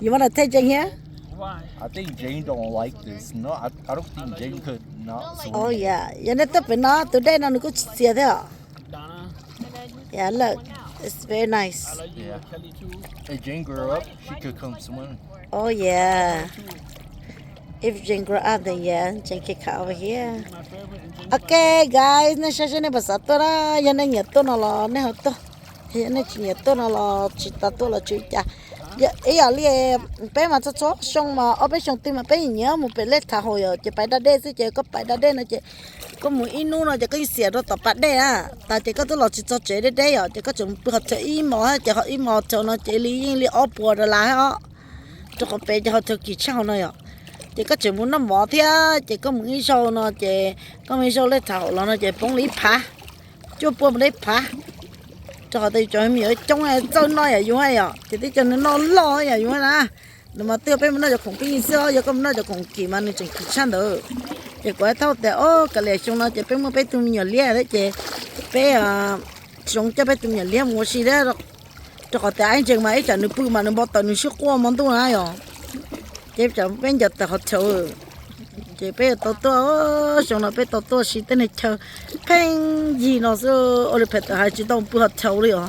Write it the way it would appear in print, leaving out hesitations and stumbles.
You wanna take Jane here? Why? I think Jane don't like this. No, I don't think Jane could not swim. Oh yeah. You need to be not today. No, you could see there. Donna, Yeah, look, it's very nice. I like you Yeah. with Kelly too. If Jane grew up, she could come swim. Oh yeah. If Jane grow up, then yeah, Jane can come over here. My favorite and Jane. Okay, guys, nên sẽ nên bắt sát tôi đó, giờ nên nhặt tôi nó là nên học tôi, giờ nên chỉ nhặt tôi nó là chỉ ta tôi là chữ cha. Giờ ấy ở liền, bé mà cho chó xong mà ở bên xong tim mà bé nhớ một bé lết thả hồi rồi, chỉ phải đa đê chứ chỉ có phải đa đê nó chỉ có một ít nu nó chỉ có xỉa đó tập bắt đê à, tại chỉ có tôi là chỉ cho chế đê đê rồi, chỉ có chúng học chế ít mò, chỉ học ít mò cho nó chế lý ốp bùa rồi lại họ, cho họ bé cho họ thực kỳ sau này rồi. Chỉ có chỉ muốn nó mỏ thế chỉ có một ít sâu nó chỉ có mấy sâu lấy thảo nó chỉ bông lấy phá cho bông lấy phá cho họ tới cho em ở trong này cho nó ở dưới hay à chỉ tới cho nó lo ở dưới là mà tiêu bên nóจะของพี่เสื้อgiờก็nóจะของกี่มันนี่จึงกี่ชั้นเด้อchỉ có thâuแต่โอ้ก็เลยช่วงนั้นจะเป็นมันไปตุ้มเหนียวเลี้ยđấy chỉไปช่วงจะไปตุ้มเหนียวเลี้ยมัวสิได้หรอกจะขอแต่ไอ้จึงมาไอ้จันนึกปืนมานึกบอกตอนนึกชื่อก้มันตัวไหนอ่ะchế chồng bên giờ ta học chơi chế bé to xong là bé to xí tên này chơi phèn gì nó số ở đây phải hai chỉ đông bữa học chơi rồi